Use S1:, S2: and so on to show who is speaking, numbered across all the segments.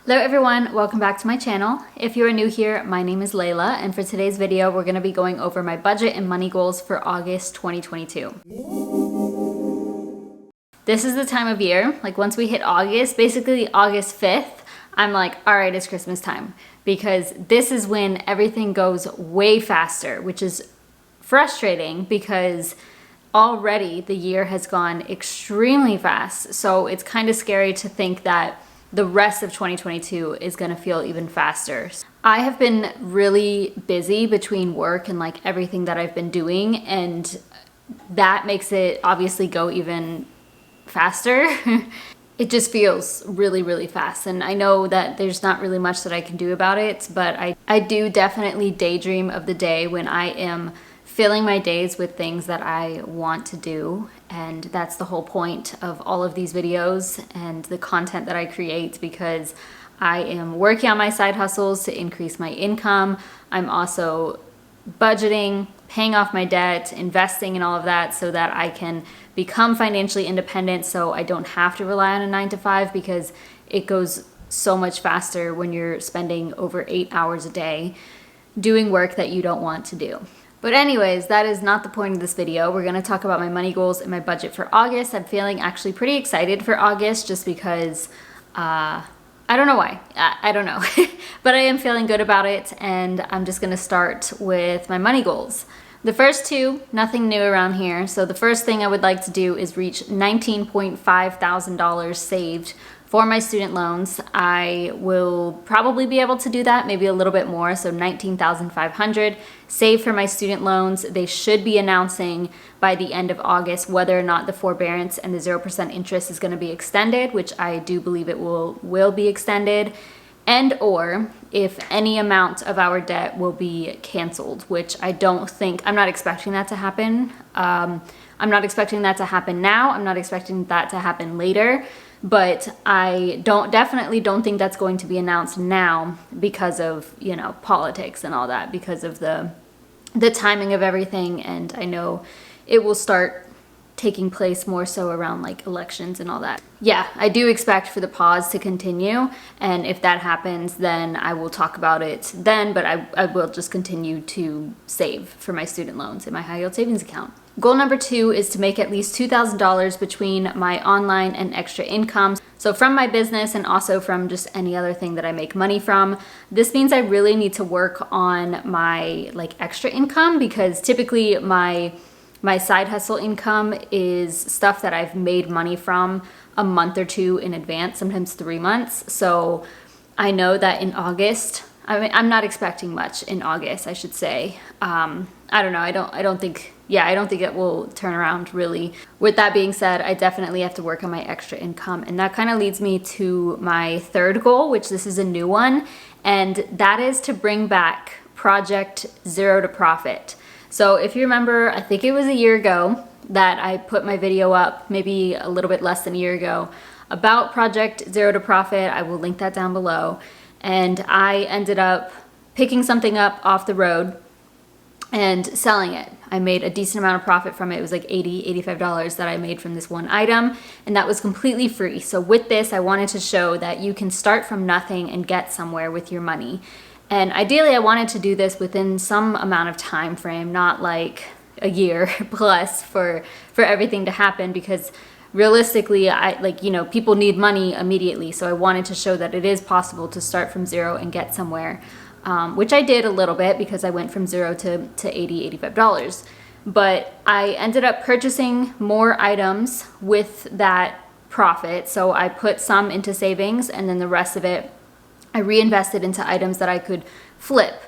S1: Hello everyone, welcome back to my channel. If you are new here, my name is Layla, and for today's video, we're going to be going over my budget and money goals for August 2022. This is the time of year, like once we hit August, basically August 5th, I'm like, all right, it's Christmas time, because this is when everything goes way faster, which is frustrating because already the year has gone extremely fast. So it's kind of scary to think that the rest of 2022 is gonna feel even faster. I have been really busy between work and like everything that I've been doing, and that makes it obviously go even faster. It just feels really, really fast. And I know that there's not really much that I can do about it, but I do definitely daydream of the day when I am filling my days with things that I want to do. And that's the whole point of all of these videos and the content that I create, because I am working on my side hustles to increase my income. I'm also budgeting, paying off my debt, investing in all of that so that I can become financially independent, so I don't have to rely on a 9-to-5, because it goes so much faster when you're spending over 8 hours a day doing work that you don't want to do. But anyways, that is not the point of this video. We're gonna talk about my money goals and my budget for August. I'm feeling actually pretty excited for August just because, I don't know why, I don't know. But I am feeling good about it, and I'm just gonna start with my money goals. The first two, nothing new around here. So the first thing I would like to do is reach $19.5 thousand saved for my student loans. I will probably be able to do that, maybe a little bit more, so $19,500 saved for my student loans. They should be announcing by the end of August whether or not the forbearance and the 0% interest is going to be extended, which I do believe it will be extended, and or if any amount of our debt will be canceled, which I don't think, I'm not expecting that to happen. I'm not expecting that to happen now. I'm not expecting that to happen later. But I definitely don't think that's going to be announced now because of, you know, politics and all that, because of the timing of everything. And I know it will start taking place more so around like elections and all that. Yeah, I do expect for the pause to continue. And if that happens, then I will talk about it then, but I will just continue to save for my student loans in my high yield savings account. Goal number 2 is to make at least $2,000 between my online and extra income. So from my business and also from just any other thing that I make money from. This means I really need to work on my like extra income, because typically my side hustle income is stuff that I've made money from a month or two in advance, sometimes 3 months. So I know that in August, I mean, I'm not expecting much in August, I should say. I don't know, I don't think it will turn around really. With that being said, I definitely have to work on my extra income. And that kind of leads me to my third goal, which this is a new one. And that is to bring back Project Zero to Profit. So if you remember, I think it was a year ago that I put my video up, maybe a little bit less than a year ago, about Project Zero to Profit. I will link that down below. And I ended up picking something up off the road and selling it. I made a decent amount of profit from it. It was like $80, $85 that I made from this one item, and that was completely free. So with this, I wanted to show that you can start from nothing and get somewhere with your money. And ideally, I wanted to do this within some amount of time frame, not like a year plus for everything to happen, because realistically, people need money immediately. So I wanted to show that it is possible to start from zero and get somewhere. Which I did a little bit, because I went from $0 to $80, $85. But I ended up purchasing more items with that profit. So I put some into savings, and then the rest of it I reinvested into items that I could flip.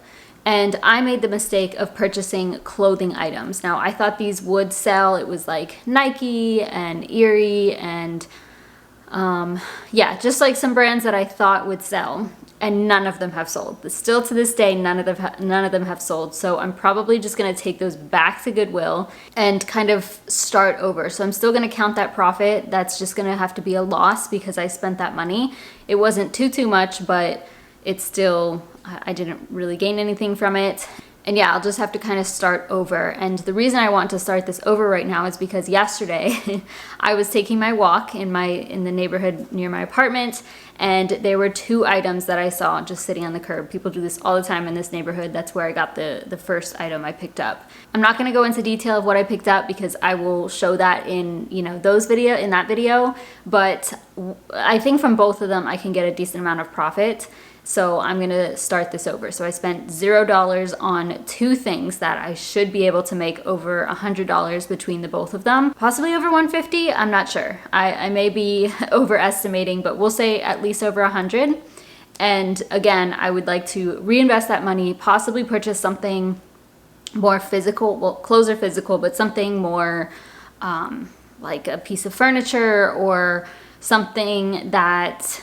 S1: And I made the mistake of purchasing clothing items. Now, I thought these would sell. It was like Nike and Erie and just like some brands that I thought would sell. And none of them have sold. But still to this day, none of them have sold. So I'm probably just gonna take those back to Goodwill and kind of start over. So I'm still gonna count that profit. That's just gonna have to be a loss because I spent that money. It wasn't too much, but it's still, I didn't really gain anything from it. And yeah, I'll just have to kind of start over. And the reason I want to start this over right now is because yesterday I was taking my walk in the neighborhood near my apartment, and there were 2 items that I saw just sitting on the curb. People do this all the time in this neighborhood. That's where I got the first item I picked up. I'm not going to go into detail of what I picked up because I will show that in, that video, but I think from both of them I can get a decent amount of profit. So I'm gonna start this over. So I spent $0 on 2 things that I should be able to make over $100 between the both of them. Possibly over 150, I'm not sure. I may be overestimating, but we'll say at least over 100. And again, I would like to reinvest that money, possibly purchase something more physical. Well, clothes are physical, but something more like a piece of furniture or something that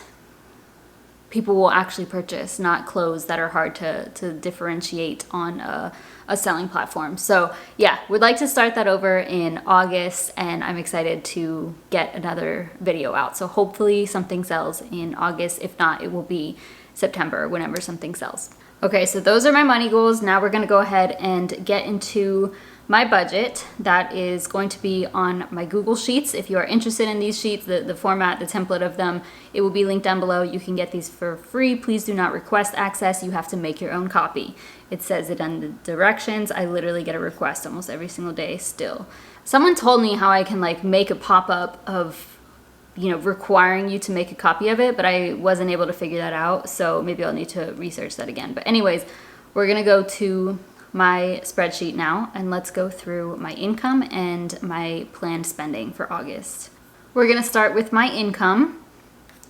S1: people will actually purchase, not clothes that are hard to differentiate on a selling platform. So yeah, would like to start that over in August, and I'm excited to get another video out. So hopefully something sells in August. If not, it will be September, whenever something sells. Okay, so those are my money goals. Now we're gonna go ahead and get into my budget. That is going to be on my Google Sheets. If you are interested in these sheets, the format, the template of them, it will be linked down below. You can get these for free. Please do not request access. You have to make your own copy. It says it on the directions. I literally get a request almost every single day still. Someone told me how I can like make a pop-up of, requiring you to make a copy of it, but I wasn't able to figure that out. So maybe I'll need to research that again. But anyways, we're gonna go to my spreadsheet now, and let's go through my income and my planned spending for August. We're gonna start with my income,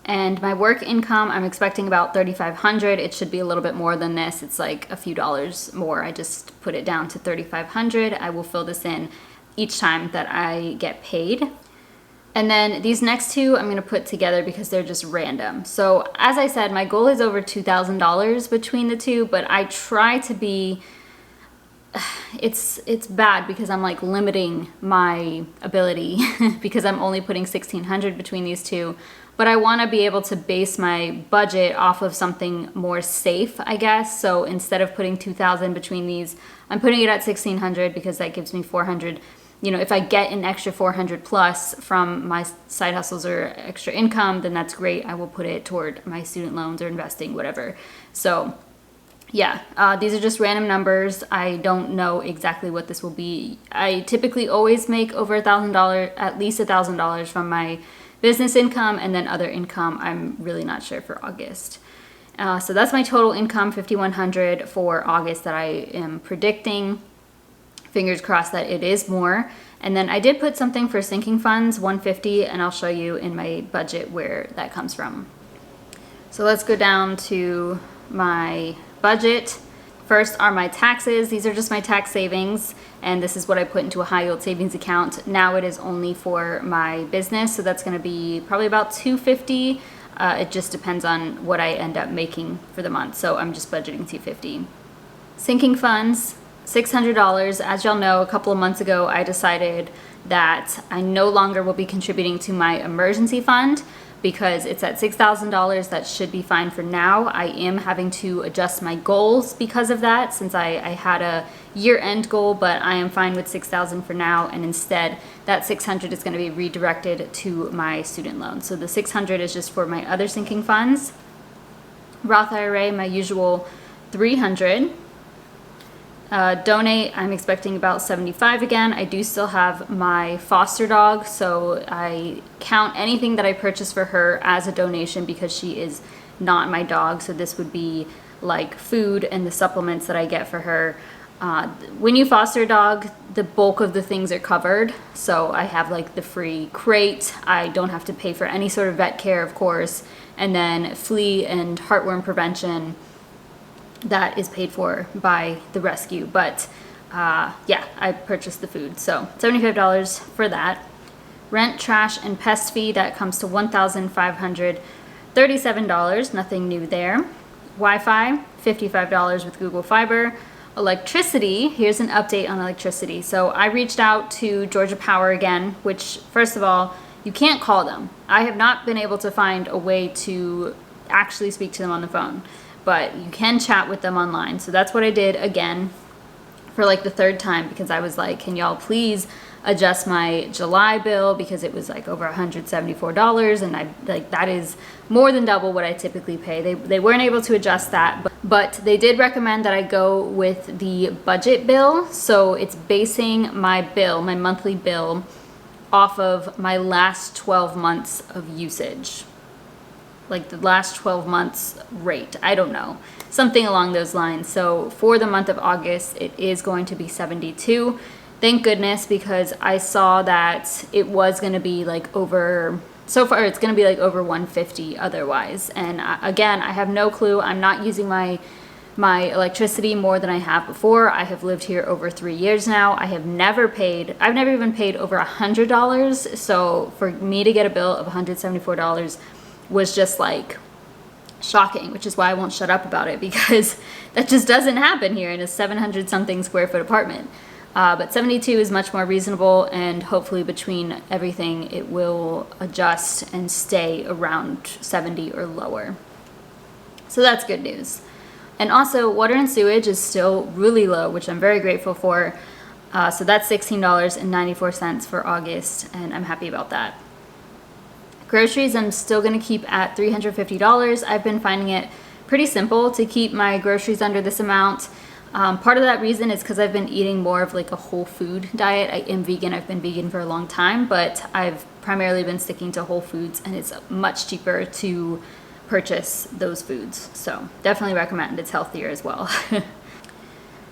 S1: and my work income, I'm expecting about $3,500. It should be a little bit more than this. It's like a few dollars more. I just put it down to $3,500. I will fill this in each time that I get paid. And then these next 2 I'm gonna put together because they're just random. So as I said, my goal is over $2,000 between the 2, but I try to be, it's bad because I'm like limiting my ability because I'm only putting $1,600 between these 2, but I want to be able to base my budget off of something more safe, I guess. So instead of putting $2,000 between these, I'm putting it at $1,600 because that gives me $400. If I get an extra $400 plus from my side hustles or extra income, then that's great. I will put it toward my student loans or investing, whatever. So yeah, these are just random numbers. I don't know exactly what this will be. I typically always make over $1,000, at least $1,000 from my business income, and then other income, I'm really not sure for August. So that's my total income, $5,100 for August that I am predicting. Fingers crossed that it is more. And then I did put something for sinking funds, $150, and I'll show you in my budget where that comes from. So let's go down to my budget. First are my taxes. These are just my tax savings, and this is what I put into a high yield savings account. Now it is only for my business, so that's going to be probably about $250. It just depends on what I end up making for the month, so I'm just budgeting $250. Sinking funds, $600. As y'all know, a couple of months ago I decided that I no longer will be contributing to my emergency fund because it's at $6,000. That should be fine for now. I am having to adjust my goals because of that, since I had a year-end goal, but I am fine with $6,000 for now, and instead that $600 is going to be redirected to my student loan. So the $600 is just for my other sinking funds. Roth IRA, my usual $300. Donate, I'm expecting about $75 again. I do still have my foster dog, so I count anything that I purchase for her as a donation because she is not my dog. So this would be like food and the supplements that I get for her. When you foster a dog, the bulk of the things are covered. So I have like the free crate. I don't have to pay for any sort of vet care, of course. And then flea and heartworm prevention, that is paid for by the rescue. But yeah, I purchased the food, so $75 for that. Rent, trash, and pest fee, that comes to $1,537, nothing new there. Wi-Fi, $55 with Google Fiber. Electricity, here's an update on electricity. So I reached out to Georgia Power again, which, first of all, you can't call them. I have not been able to find a way to actually speak to them on the phone, but you can chat with them online. So that's what I did again. for like the third time because I was like, can y'all please adjust my July bill because it was like over $174, and I like that is more than double what I typically pay. They weren't able to adjust that, but they did recommend that I go with the budget bill. So it's basing my bill, my monthly bill, off of my last 12 months of usage. Like the last 12 months rate. I don't know. Something along those lines. So for the month of August, it is going to be 72. Thank goodness, because I saw that it was going to be like over, so far it's going to be like over 150 otherwise. And again, I have no clue. I'm not using my electricity more than I have before. I have lived here over 3 years now. I've never even paid over $100. So for me to get a bill of $174 was just like shocking, which is why I won't shut up about it, because that just doesn't happen here in a 700 something square foot apartment. But 72 is much more reasonable, and hopefully between everything it will adjust and stay around 70 or lower. So that's good news. And also water and sewage is still really low, which I'm very grateful for. So that's $16.94 for August, and I'm happy about that. Groceries, I'm still going to keep at $350. I've been finding it pretty simple to keep my groceries under this amount. Part of that reason is because I've been eating more of like a whole food diet. I am vegan. I've been vegan for a long time, but I've primarily been sticking to whole foods, and it's much cheaper to purchase those foods. So definitely recommend. It's healthier as well.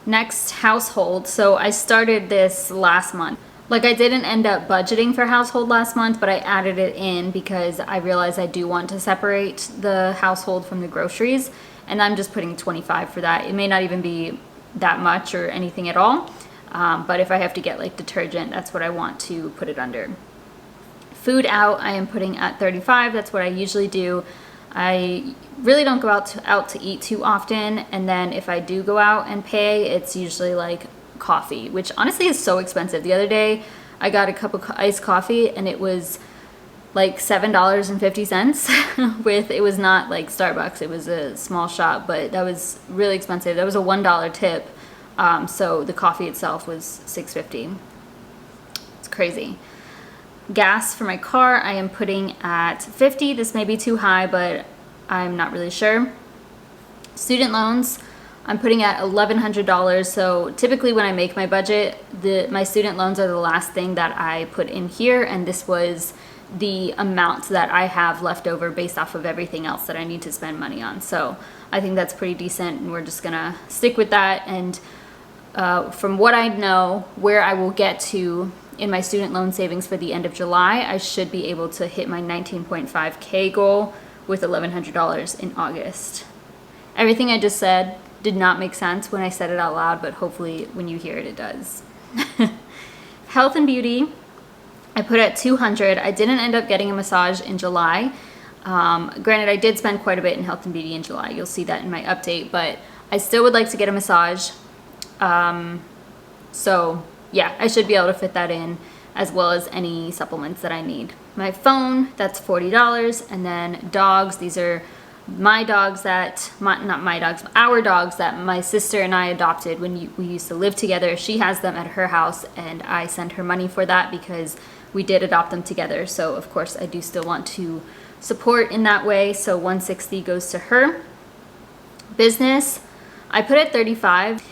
S1: Next, household. So I started this last month. Like I didn't end up budgeting for household last month, but I added it in because I realized I do want to separate the household from the groceries, and I'm just putting 25 for that. It may not even be that much or anything at all, but if I have to get like detergent, that's what I want to put it under. Food out, I am putting at 35. That's what I usually do. I really don't go out to eat too often, and then if I do go out and pay, it's usually like coffee, which honestly is so expensive. The other day I got a cup of iced coffee and it was like $7.50 with, it was not like Starbucks, it was a small shop, but that was really expensive. That was a $1 tip, so the coffee itself was $6.50. It's crazy. Gas for my car, I am putting at 50. This may be too high, but I'm not really sure. Student loans, I'm putting at $1,100. So typically when I make my budget, my student loans are the last thing that I put in here, and this was the amount that I have left over based off of everything else that I need to spend money on. So I think that's pretty decent, and we're just gonna stick with that. And from what I know where I will get to in my student loan savings for the end of July, I should be able to hit my 19.5K goal with $1,100 in August. Everything I just said did not make sense when I said it out loud, but hopefully when you hear it, it does. Health and beauty, I put at 200. I didn't end up getting a massage in July. Granted, I did spend quite a bit in health and beauty in July. You'll see that in my update, but I still would like to get a massage. So yeah, I should be able to fit that in, as well as any supplements that I need. My phone, that's $40. And then dogs, these are our dogs that my sister and I adopted when we used to live together. She has them at her house, and I send her money for that because we did adopt them together. So of course I do still want to support in that way. So 160 goes to her. Business, I put at 35.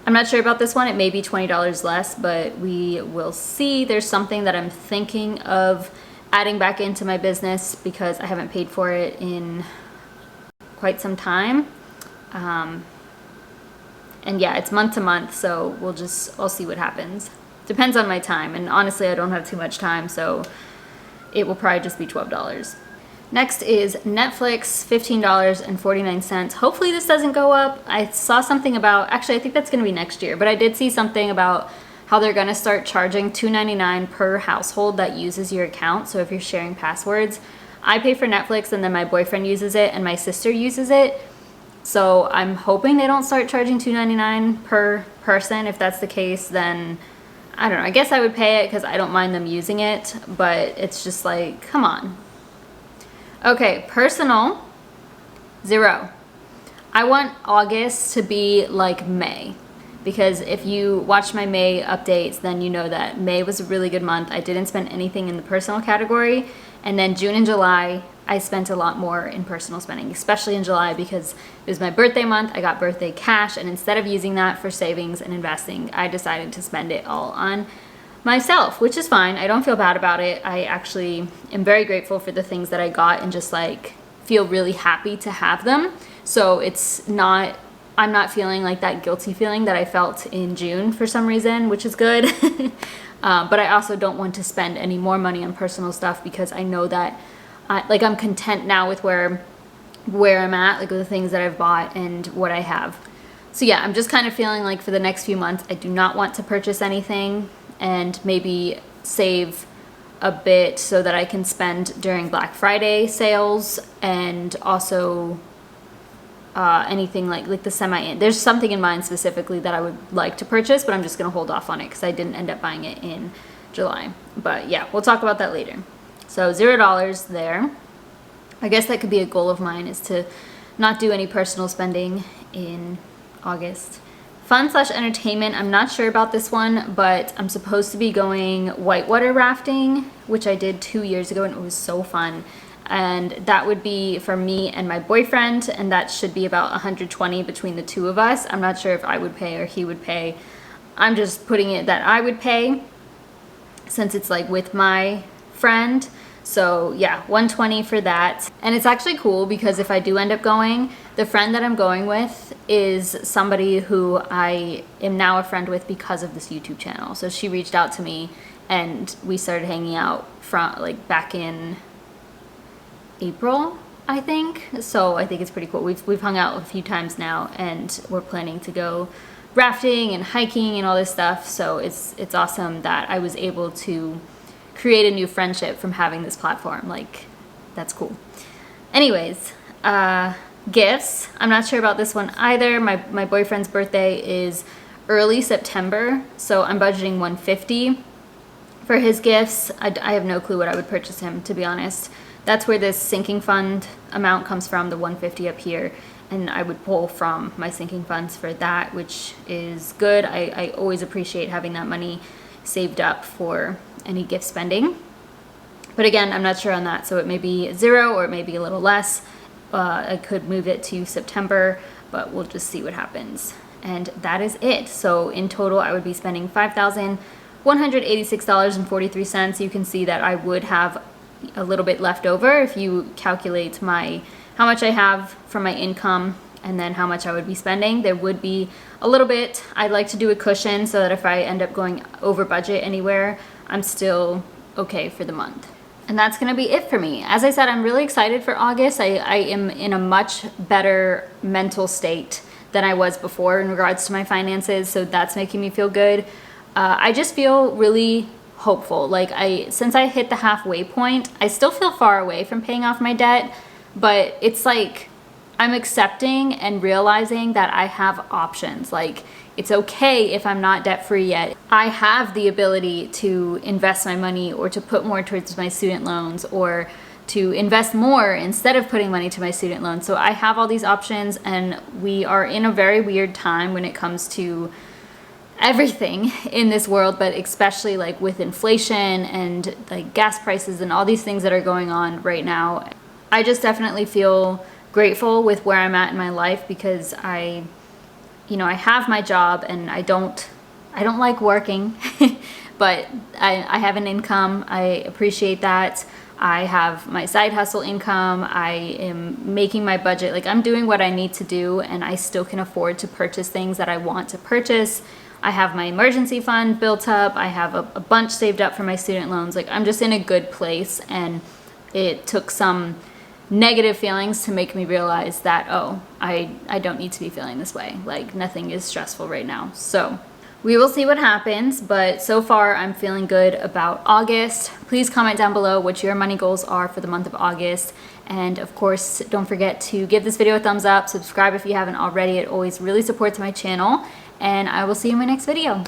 S1: I'm not sure about this one. It may be $20 less, but we will see. There's something that I'm thinking of adding back into my business because I haven't paid for it in quite some time. And yeah, it's month to month, so I'll see what happens. Depends on my time, and honestly I don't have too much time, so it will probably just be $12. Next is Netflix, $15.49. Hopefully this doesn't go up. I saw something about, actually I think that's gonna be next year, but I did see something about how they're gonna start charging $2.99 per household that uses your account. So if you're sharing passwords, I pay for Netflix and then my boyfriend uses it and my sister uses it. So I'm hoping they don't start charging $2.99 per person. If that's the case, then I don't know. I guess I would pay it because I don't mind them using it, but it's just like, come on. Okay, personal, 0. I want August to be like May. because if you watched my May updates, then you know that May was a really good month. I didn't spend anything in the personal category, and then June and July I spent a lot more in personal spending, especially in July because it was my birthday month. I got birthday cash, and instead of using that for savings and investing, I decided to spend it all on myself, which is fine. I don't feel bad about it. I actually am very grateful for the things that I got and just like feel really happy to have them. So it's not, I'm not feeling like that guilty feeling that I felt in June for some reason, which is good. But I also don't want to spend any more money on personal stuff because I know that I'm content now with where I'm at, like with the things that I've bought and what I have. So yeah, I'm just kind of feeling like for the next few months, I do not want to purchase anything and maybe save a bit so that I can spend during Black Friday sales, and also anything like the semi-in. There's something in mind specifically that I would like to purchase, but I'm just gonna hold off on it because I didn't end up buying it in July. But yeah, we'll talk about that later. So $0 there. I guess that could be a goal of mine, is to not do any personal spending in August. Fun/entertainment, I'm not sure about this one, but I'm supposed to be going whitewater rafting, which I did 2 years ago and it was so fun. And that would be for me and my boyfriend, and that should be about $120 between the two of us. I'm not sure if I would pay or he would pay. I'm just putting it that I would pay since it's like with my friend. So yeah, $120 for that. And it's actually cool because if I do end up going, the friend that I'm going with is somebody who I am now a friend with because of this YouTube channel. So she reached out to me and we started hanging out from like back in April, I think. So I think it's pretty cool. We've hung out a few times now, and we're planning to go rafting and hiking and all this stuff. So it's awesome that I was able to create a new friendship from having this platform. Like, that's cool. Anyways, gifts. I'm not sure about this one either. My boyfriend's birthday is early September, so I'm budgeting $150 for his gifts. I have no clue what I would purchase him, to be honest. That's where this sinking fund amount comes from, the $150 up here, and I would pull from my sinking funds for that, which is good. I always appreciate having that money saved up for any gift spending. But again, I'm not sure on that, so it may be 0 or it may be a little less. I could move it to September, but we'll just see what happens. And that is it. So in total, I would be spending $5,186.43. You can see that I would have a little bit left over if you calculate how much I have from my income and then how much I would be spending. There would be a little bit. I'd like to do a cushion so that if I end up going over budget anywhere, I'm still okay for the month. And that's gonna be it for me. As I said, I'm really excited for August. I am in a much better mental state than I was before in regards to my finances, so that's making me feel good. I just feel really hopeful. Like since I hit the halfway point, I still feel far away from paying off my debt, but it's like I'm accepting and realizing that I have options. Like, it's okay if I'm not debt free yet. I have the ability to invest my money or to put more towards my student loans or to invest more instead of putting money to my student loans. So I have all these options, and we are in a very weird time when it comes to everything in this world, but especially like with inflation and like gas prices and all these things that are going on right now. I just definitely feel grateful with where I'm at in my life because I have my job and I don't like working, but I have an income. I appreciate that. I have my side hustle income. I am making my budget. Like, I'm doing what I need to do, and I still can afford to purchase things that I want to purchase. I have my emergency fund built up. I have a bunch saved up for my student loans. Like, I'm just in a good place, and it took some negative feelings to make me realize that, oh, I don't need to be feeling this way. Like, nothing is stressful right now. So we will see what happens, but so far I'm feeling good about August. Please comment down below what your money goals are for the month of August. And of course, don't forget to give this video a thumbs up, subscribe if you haven't already. It always really supports my channel, and I will see you in my next video.